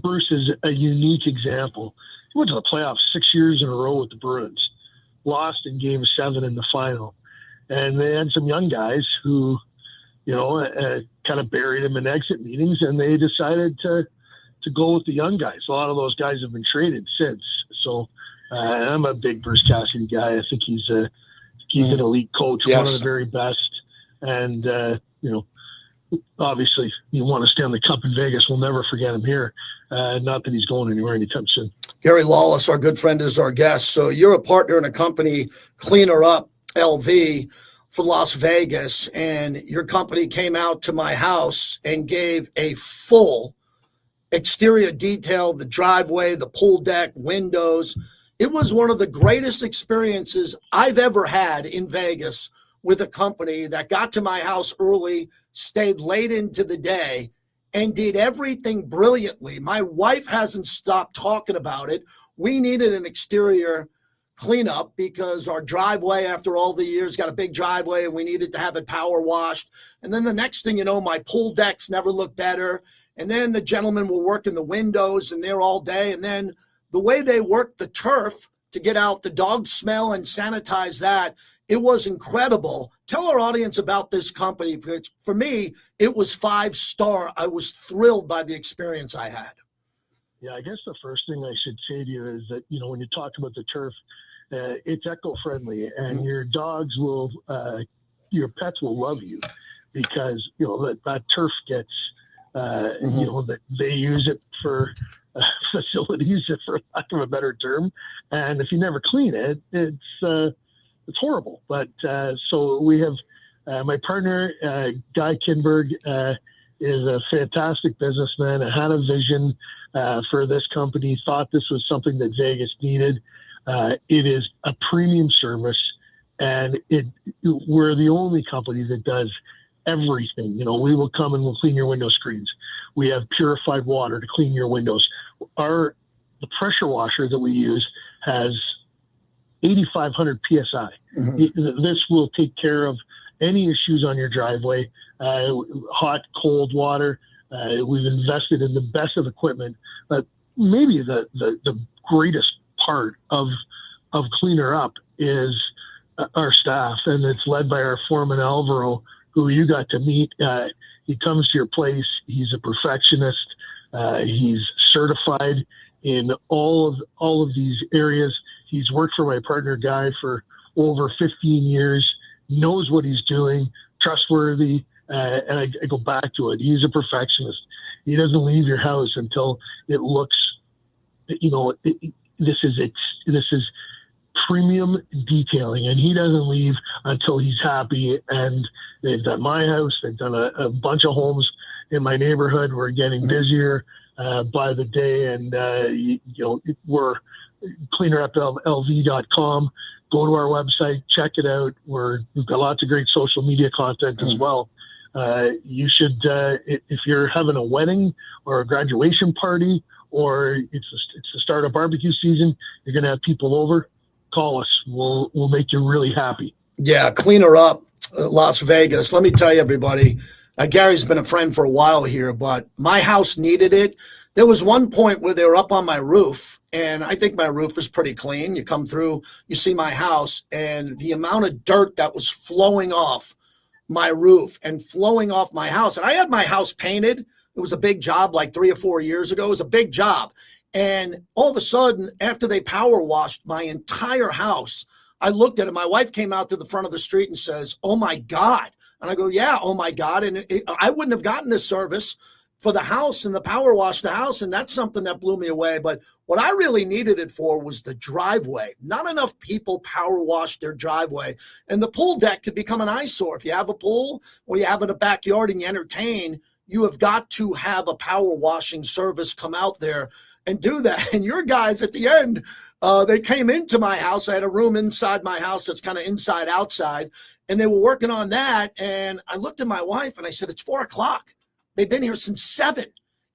Bruce is a unique example. He went to the playoffs 6 years in a row with the Bruins, lost in Game 7 in the final. And they had some young guys who kind of buried him in exit meetings, and they decided to go with the young guys. A lot of those guys have been traded since. So I'm a big Bruce Cassidy guy. I think he's an elite coach, one of the very best. And, obviously you want to Stanley Cup in Vegas. We'll never forget him here. Not that he's going anywhere anytime soon. Gary Lawless, our good friend, is our guest. So you're a partner in a company, Cleaner Up LV, for Las Vegas, and your company came out to my house and gave a full exterior detail, the driveway, the pool deck, windows. It was one of the greatest experiences I've ever had in Vegas with a company that got to my house early, stayed late into the day, and did everything brilliantly. My wife hasn't stopped talking about it. We needed an exterior cleanup because our driveway, after all the years, got a big driveway and we needed to have it power washed. And then the next thing you know, my pool decks never looked better. And then the gentlemen were working the windows and they're all day. And then the way they worked the turf to get out the dog smell and sanitize that, it was incredible. Tell our audience about this company, because for me, it was 5-star. I was thrilled by the experience I had. Yeah, I guess the first thing I should say to you is that, when you talk about the turf, it's eco-friendly, and your dogs will, your pets will love you because, that turf gets, that they use it for facilities, for lack of a better term. And if you never clean it, it's horrible. But so we have my partner, Guy Kinberg, is a fantastic businessman and had a vision for this company, thought this was something that Vegas needed. It is a premium service, and we're the only company that does everything. We will come and we'll clean your window screens. We have purified water to clean your windows. The pressure washer that we use has 8,500 PSI. This will take care of any issues on your driveway, hot, cold water. We've invested in the best of equipment. But maybe the greatest part of Cleaner Up is our staff, and it's led by our foreman Alvaro, who you got to meet. He comes to your place. He's a perfectionist. He's certified in all of these areas. He's worked for my partner Guy for over 15 years, knows what he's doing, trustworthy. And I go back to it. He's a perfectionist. He doesn't leave your house until it looks, this is premium detailing, and he doesn't leave until he's happy. And they've done my house. They've done a bunch of homes in my neighborhood. We're getting busier by the day, and we're cleanerupLV.com. Go to our website, check it out. We've got lots of great social media content as well. You should, if you're having a wedding or a graduation party, or it's the start of barbecue season, you're going to have people over, call us. We'll make you really happy. Yeah, Cleaner Up, Las Vegas. Let me tell you, everybody, Gary's been a friend for a while here, but my house needed it. There was one point where they were up on my roof, and I think my roof is pretty clean. You come through, you see my house, and the amount of dirt that was flowing off my roof and flowing off my house. And I had my house painted. It was a big job like 3 or 4 years ago. It was a big job. And all of a sudden, after they power washed my entire house, I looked at it. My wife came out to the front of the street and says, "Oh my God." And I go, "Yeah, oh my God." And I wouldn't have gotten this service for the house and the power wash the house. And that's something that blew me away. But what I really needed it for was the driveway. Not enough people power wash their driveway. And the pool deck could become an eyesore. If you have a pool or you have it in a backyard and you entertain, you have got to have a power washing service come out there and do that. And your guys at the end, they came into my house. I had a room inside my house that's kind of inside outside, and they were working on that. And I looked at my wife and I said, "It's 4:00. They've been here since 7.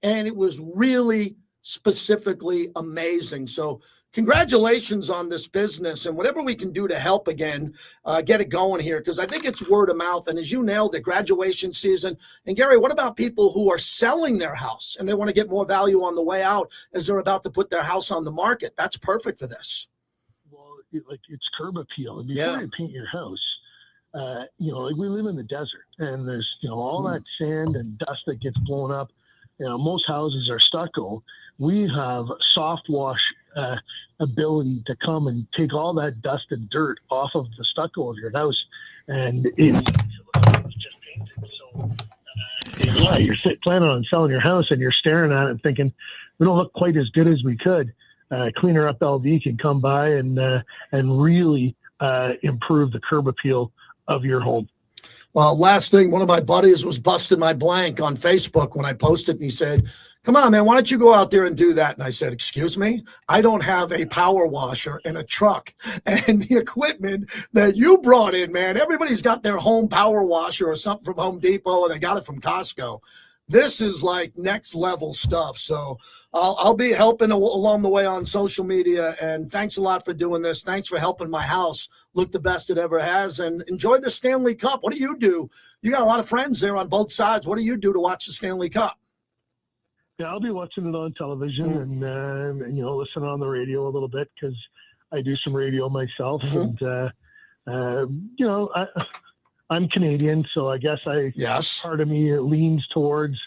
And it was really specifically amazing. So congratulations on this business, and whatever we can do to help again, get it going here, because I think it's word of mouth. And as you nailed it, graduation season. And Gary, what about people who are selling their house and they want to get more value on the way out as they're about to put their house on the market? That's perfect for this. Well, it's curb appeal. And before you paint your house, like we live in the desert, and there's, all that sand and dust that gets blown up. Most houses are stucco. We have soft wash ability to come and take all that dust and dirt off of the stucco of your house, and it's just painted. So you're planning on selling your house, and you're staring at it and thinking, we don't look quite as good as we could. Cleaner Up LV can come by and really improve the curb appeal of your home. Well, last thing, one of my buddies was busting my blank on Facebook when I posted, and he said, come on, man, why don't you go out there and do that? And I said, excuse me? I don't have a power washer and a truck and the equipment that you brought in, man. Everybody's got their home power washer or something from Home Depot, and they got it from Costco. This is like next level stuff. So I'll be helping along the way on social media. And thanks a lot for doing this. Thanks for helping my house look the best it ever has. And enjoy the Stanley Cup. What do you do? You got a lot of friends there on both sides. What do you do to watch the Stanley Cup? Yeah, I'll be watching it on television and listen on the radio a little bit because I do some radio myself. And, I'm Canadian, so I guess part of me leans towards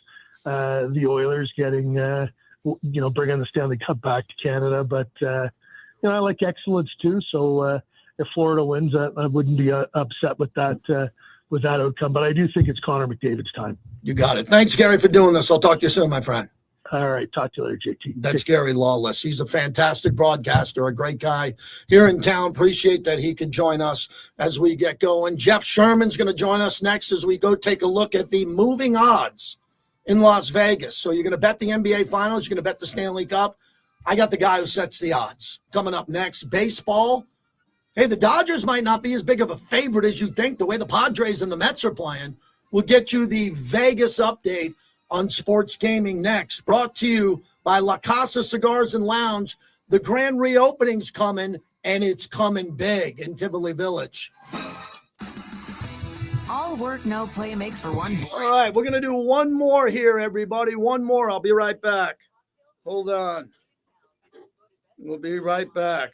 the Oilers getting, bringing the Stanley Cup back to Canada. But, I like excellence too. So if Florida wins, I wouldn't be upset with that outcome. But I do think it's Connor McDavid's time. You got it. Thanks, Gary, for doing this. I'll talk to you soon, my friend. All right. Talk to you later, JT. That's Gary Lawless. He's a fantastic broadcaster, a great guy here in town. Appreciate that he could join us as we get going. Jeff Sherman's going to join us next as we go take a look at the moving odds in Las Vegas. So you're going to bet the NBA Finals. You're going to bet the Stanley Cup. I got the guy who sets the odds. Coming up next, baseball. Hey, the Dodgers might not be as big of a favorite as you think. The way the Padres and the Mets are playing. We'll get you the Vegas update on sports gaming next. Brought to you by La Casa Cigars and Lounge. The grand reopening's coming, and it's coming big in Tivoli Village. All work, no play makes for one. All right, we're going to do one more here, everybody. One more. I'll be right back. Hold on. We'll be right back.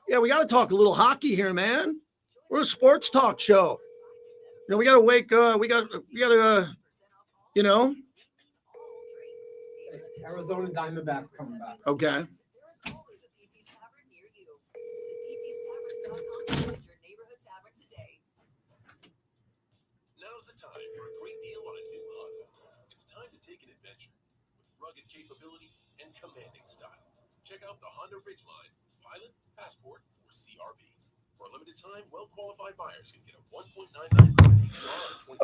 Yeah, we got to talk a little hockey here, man. We're a sports talk show. We got to wake we got to, Arizona Diamondbacks coming back. Okay. Now's the time for a great deal on a new Honda. It's time to take an adventure with rugged capability and commanding style. Check out the Honda Ridgeline, Pilot, Passport, or CRV. For a limited time, well-qualified buyers can get a 1.99% APR.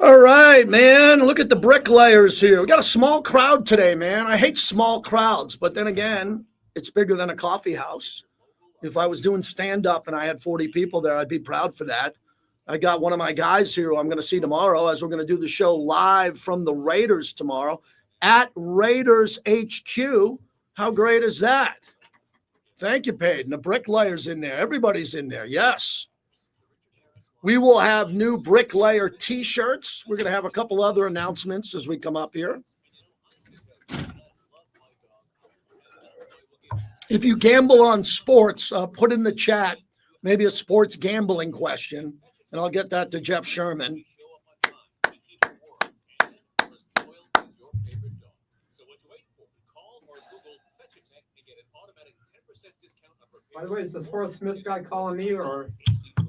All right, man. Look at the bricklayers here. We got a small crowd today, man. I hate small crowds, but then again, it's bigger than a coffee house. If I was doing stand-up and I had 40 people there, I'd be proud for that. I got one of my guys here who I'm going to see tomorrow as we're going to do the show live from the Raiders tomorrow at Raiders HQ. How great is that? Thank you, Peyton. The bricklayers in there. Everybody's in there. Yes. We will have new bricklayer T-shirts. We're going to have a couple other announcements as we come up here. If you gamble on sports, put in the chat maybe a sports gambling question, and I'll get that to Jeff Sherman. By the way, is the Sports Smith guy calling me or?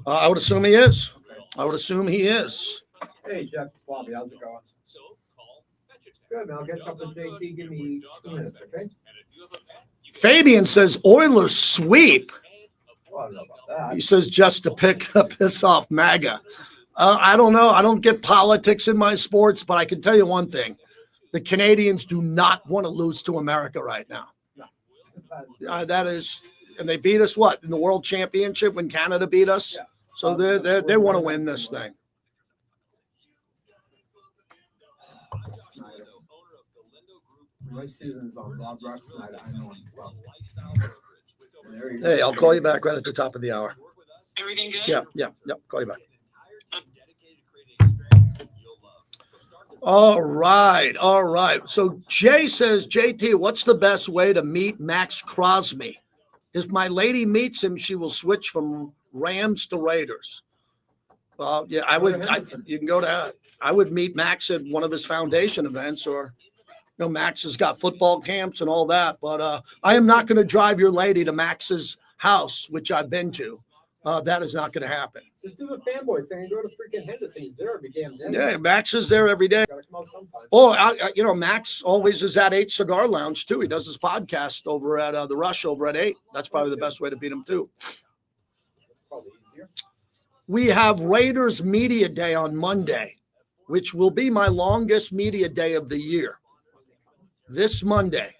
I would assume he is. I would assume he is. Hey, Jeff, Bobby, how's it going? Good, man. I'll get up with JT. Give me 2 minutes, okay? Fabian says Oilers sweep. Well, I don't know about that. He says just to piss off MAGA. I don't know. I don't get politics in my sports, but I can tell you one thing. The Canadians do not want to lose to America right now. That is, and they beat us what in the World Championship when Canada beat us. Yeah. So they want to win this thing. My season's on Rob Rock tonight. I know him well. Hey, I'll call you back right at the top of the hour. Everything good? Yeah. Call you back. All right. So Jay says, JT, what's the best way to meet Max Crosby? If my lady meets him, she will switch from Rams to Raiders. Yeah, you can go to, I would meet Max at one of his foundation events, or, Max has got football camps and all that, but I am not going to drive your lady to Max's house, which I've been to. That is not going to happen. Just do the fanboy thing and go to freaking Henderson. He's there every damn day. Yeah, Max is there every day. Gotta come out sometime. Oh, Max always is at 8 Cigar Lounge too. He does his podcast over at the Rush over at 8. That's probably the best way to beat him too. Probably easier. We have Raiders Media Day on Monday, which will be my longest media day of the year. This Monday,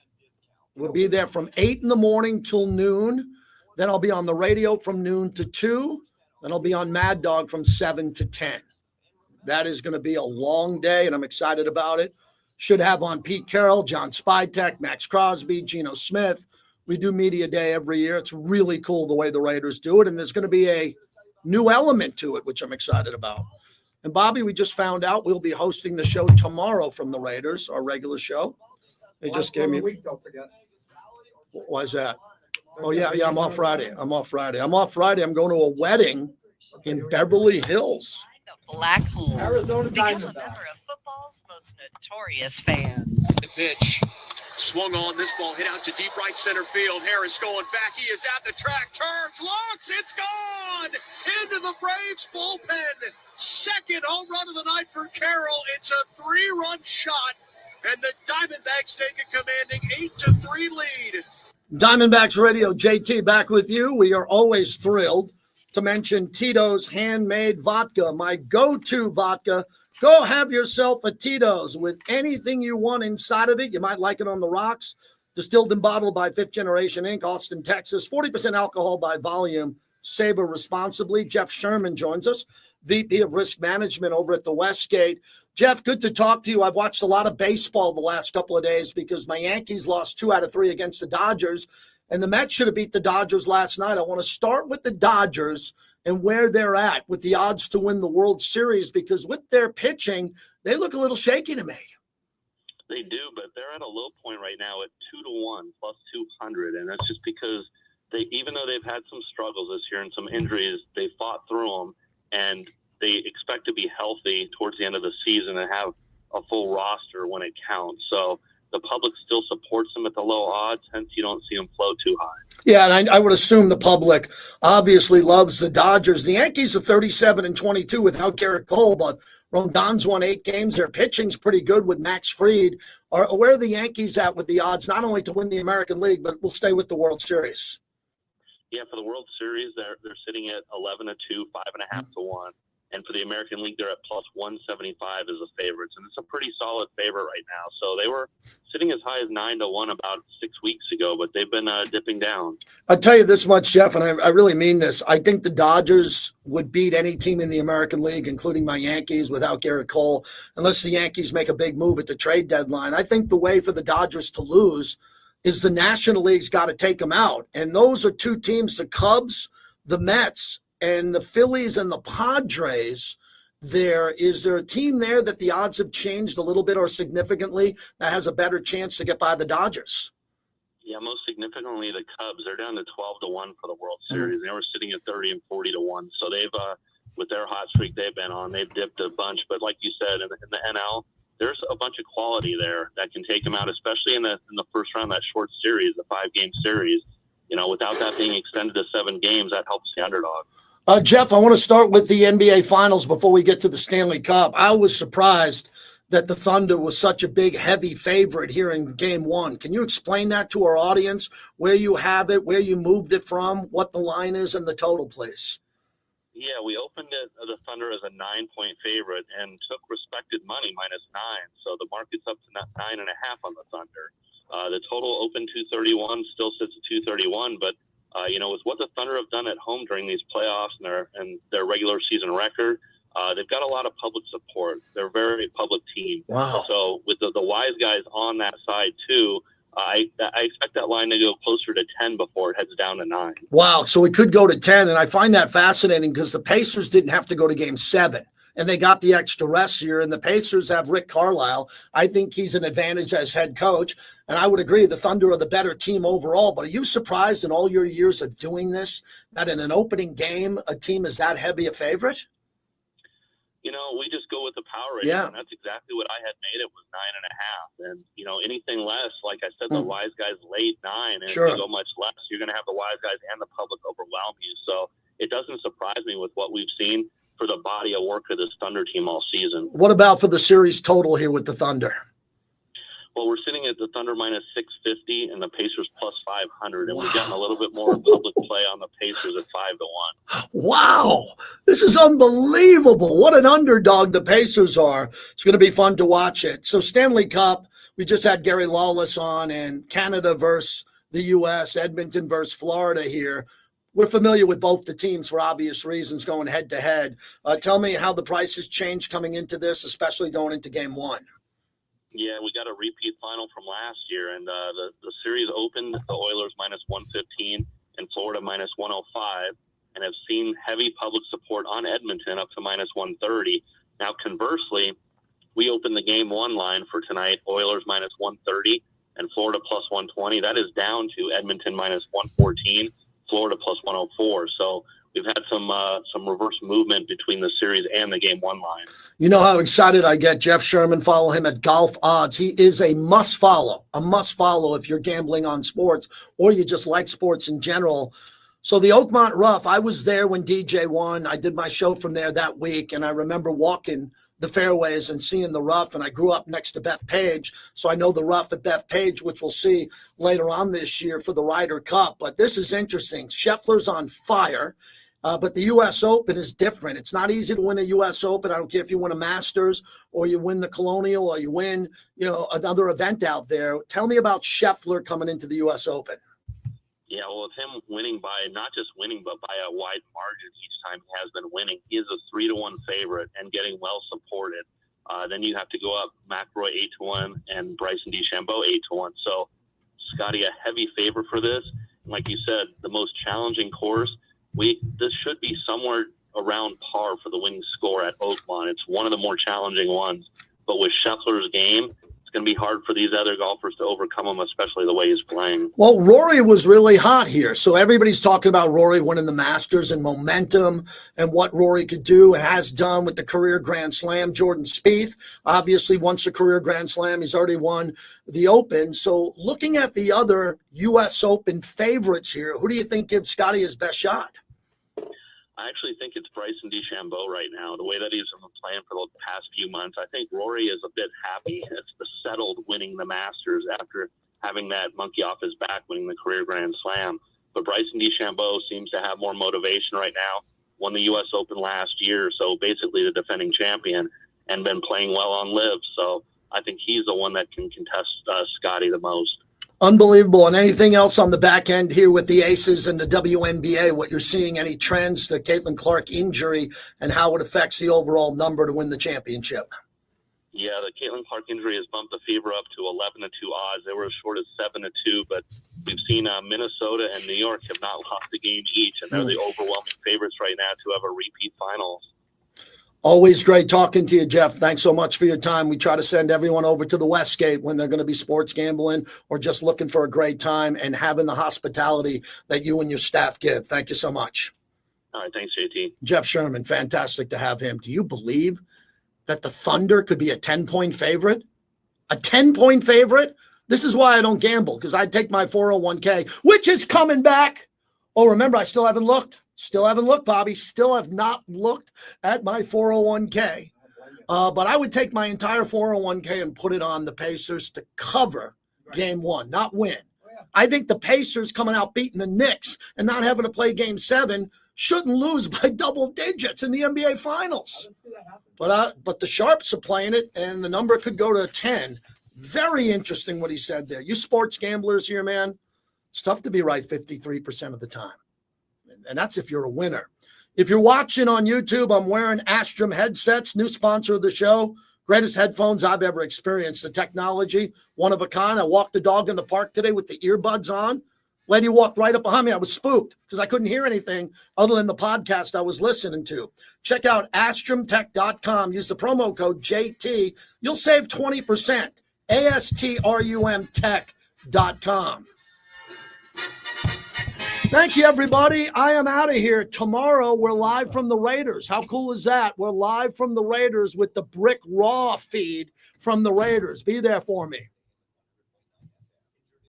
we'll be there from 8 in the morning till noon. Then I'll be on the radio from noon to 2. Then I'll be on Mad Dog from 7 to 10. That is going to be a long day, and I'm excited about it. Should have on Pete Carroll, John Spytek, Max Crosby, Geno Smith. We do Media Day every year. It's really cool the way the Raiders do it, and there's going to be a new element to it, which I'm excited about. And, Bobby, we just found out we'll be hosting the show tomorrow from the Raiders, our regular show. They just gave me. Don't forget. Why is that? Oh, yeah, I'm off Friday. I'm off Friday. I'm going to a wedding in Beverly Hills. The Black Hole. Arizona Become a Diamondbacks. member of football's most notorious fans. The pitch. Swung on. This ball hit out to deep right center field. Harris going back. He is at the track. Turns. Looks. It's gone. Into the Braves bullpen. Second home run of the night for Carroll. It's a 3-run shot. And the Diamondbacks take a commanding 8-3 lead. Diamondbacks Radio, JT back with you. We are always thrilled to mention Tito's Handmade Vodka, my go-to vodka. Go have yourself a Tito's with anything you want inside of it. You might like it on the rocks. Distilled and bottled by Fifth Generation Inc., Austin, Texas. 40% alcohol by volume. Savor responsibly. Jeff Sherman joins us, VP of Risk Management over at the Westgate. Jeff, good to talk to you. I've watched a lot of baseball the last couple of days because my Yankees lost 2 out of 3 against the Dodgers, and the Mets should have beat the Dodgers last night. I want to start with the Dodgers and where they're at with the odds to win the World Series, because with their pitching, they look a little shaky to me. They do, but they're at a low point right now at 2-1 plus 200, and that's just because even though they've had some struggles this year and some injuries, they fought through them, and they expect to be healthy towards the end of the season and have a full roster when it counts. So the public still supports them at the low odds, hence you don't see them flow too high. Yeah, and I would assume the public obviously loves the Dodgers. The Yankees are 37-22 without Garrett Cole, but Rondon's won 8 games. Their pitching's pretty good with Max Fried. Where are the Yankees at with the odds, not only to win the American League, but we'll stay with the World Series? Yeah, for the World Series, they're sitting at 11-2, 5.5 to 1. And for the American League, they're at plus 175 as the favorites. And it's a pretty solid favorite right now. So they were sitting as high as 9-1 about 6 weeks ago, but they've been dipping down. I'll tell you this much, Jeff, and I really mean this. I think the Dodgers would beat any team in the American League, including my Yankees, without Garrett Cole, unless the Yankees make a big move at the trade deadline. I think the way for the Dodgers to lose is the National League's got to take them out. And those are 2 teams, the Cubs, the Mets, and the Phillies and the Padres. Is there a team there that the odds have changed a little bit or significantly that has a better chance to get by the Dodgers? Yeah, most significantly the Cubs. They're down to 12-1 for the World Series. They were sitting at 30 and 40-1. So they've, with their hot streak they've been on, they've dipped a bunch. But like you said, in the NL, there's a bunch of quality there that can take them out, especially in the first round, that short series, the 5-game series. Without that being extended to 7 games, that helps the underdog. Jeff, I want to start with the NBA Finals before we get to the Stanley Cup. I was surprised that the Thunder was such a big, heavy favorite here in Game 1. Can you explain that to our audience, where you have it, where you moved it from, what the line is, and the total, please? Yeah, we opened the Thunder as a 9-point favorite and took respected money -9. So the market's up to 9.5 on the Thunder. The total opened 231, still sits at 231, but with what the Thunder have done at home during these playoffs and their regular season record, they've got a lot of public support. They're a very public team. Wow. So with the wise guys on that side too, I expect that line to go closer to 10 before it heads down to 9. Wow. So it could go to 10. And I find that fascinating because the Pacers didn't have to go to Game 7. And they got the extra rest here, and the Pacers have Rick Carlisle. I think he's an advantage as head coach, and I would agree the Thunder are the better team overall. But are you surprised in all your years of doing this that in an opening game a team is that heavy a favorite? we just go with the power rating. Yeah. And that's exactly what I had made. It was 9.5. And, anything less, like I said, the wise guys late 9. And Sure. if you go much less, you're going to have the wise guys and the public overwhelm you. So it doesn't surprise me with what we've seen for the body of work of this Thunder team all season. What about for the series total here with the Thunder? Well, we're sitting at the Thunder minus 650 and the Pacers plus 500. And we've gotten a little bit more public play on the Pacers at 5-1. Wow. This is unbelievable. What an underdog the Pacers are. It's going to be fun to watch it. So Stanley Cup, we just had Gary Lawless on, and Canada versus the U.S., Edmonton versus Florida here. We're familiar with both the teams for obvious reasons going head to head. Tell me how the prices changed coming into this, especially going into game 1. Yeah, we got a repeat final from last year, and the series opened the Oilers minus 115 and Florida minus 105, and have seen heavy public support on Edmonton up to minus 130. Now, conversely, we opened the game 1 line for tonight, Oilers minus 130 and Florida plus 120. That is down to Edmonton minus 114, Florida plus 104. So we've had some reverse movement between the series and the game 1 line. You know how excited I get. Jeff Sherman, follow him at Golf Odds. He is a must follow if you're gambling on sports or you just like sports in general. So the Oakmont Rough, I was there when DJ won. I did my show from there that week, and I remember walking the fairways and seeing the Rough, and I grew up next to Beth Page, so I know the Rough at Beth Page, which we'll see later on this year for the Ryder Cup. But this is interesting. Scheffler's on fire. But the U.S. Open is different. It's not easy to win a U.S. Open. I don't care if you win a Masters or you win the Colonial or you win, another event out there. Tell me about Scheffler coming into the U.S. Open. Yeah, well, with him winning by not just winning, but by a wide margin each time he has been winning, he is a 3-1 favorite and getting well supported. Then you have to go up McIlroy 8-1 and Bryson DeChambeau 8-1. So, Scotty, a heavy favorite for this. And like you said, the most challenging course. This should be somewhere around par for the winning score at Oakmont. It's one of the more challenging ones. But with Scheffler's game, it's going to be hard for these other golfers to overcome him, especially the way he's playing. Well, Rory was really hot here. So everybody's talking about Rory winning the Masters and momentum and what Rory could do and has done with the career Grand Slam. Jordan Spieth, obviously, once a career Grand Slam, he's already won the Open. So looking at the other U.S. Open favorites here, who do you think gives Scotty his best shot? I actually think it's Bryson DeChambeau right now. The way that he's been playing for the past few months, I think Rory is a bit happy. It's the settled winning the Masters after having that monkey off his back, winning the career Grand Slam. But Bryson DeChambeau seems to have more motivation right now. Won the U.S. Open last year, so basically the defending champion, and been playing well on live. So I think he's the one that can contest Scotty the most. Unbelievable. And anything else on the back end here with the Aces and the WNBA, what you're seeing, any trends, the Caitlin Clark injury and how it affects the overall number to win the championship? Yeah, the Caitlin Clark injury has bumped the fever up to 11-2 odds. They were as short as 7-2, but we've seen Minnesota and New York have not lost a game each, and they're the overwhelming favorites right now to have a repeat finals. Always great talking to you, Jeff. Thanks so much for your time. We try to send everyone over to the Westgate when they're going to be sports gambling or just looking for a great time and having the hospitality that you and your staff give. Thank you so much. All right. Thanks, JT. Jeff Sherman, fantastic to have him. Do you believe that the Thunder could be a 10-point favorite? A 10-point favorite? This is why I don't gamble, because I take my 401k, which is coming back. Oh, remember, I still haven't looked. Still haven't looked, Bobby. Still have not looked at my 401k. But I would take my entire 401k and put it on the Pacers to cover game 1, not win. I think the Pacers coming out beating the Knicks and not having to play game 7 shouldn't lose by double digits in the NBA Finals. But the Sharps are playing it, and the number could go to 10. Very interesting what he said there. You sports gamblers here, man, it's tough to be right 53% of the time. And that's if you're a winner. If you're watching on YouTube, I'm wearing Astrum headsets, new sponsor of the show. Greatest headphones I've ever experienced. The technology, one of a kind. I walked the dog in the park today with the earbuds on. Lady walked right up behind me. I was spooked because I couldn't hear anything other than the podcast I was listening to. Check out astrumtech.com. Use the promo code JT. You'll save 20%. ASTRUMtech.com. Thank you, everybody. I am out of here. Tomorrow, we're live from the Raiders. How cool is that? We're live from the Raiders with the Brick Raw feed from the Raiders. Be there for me.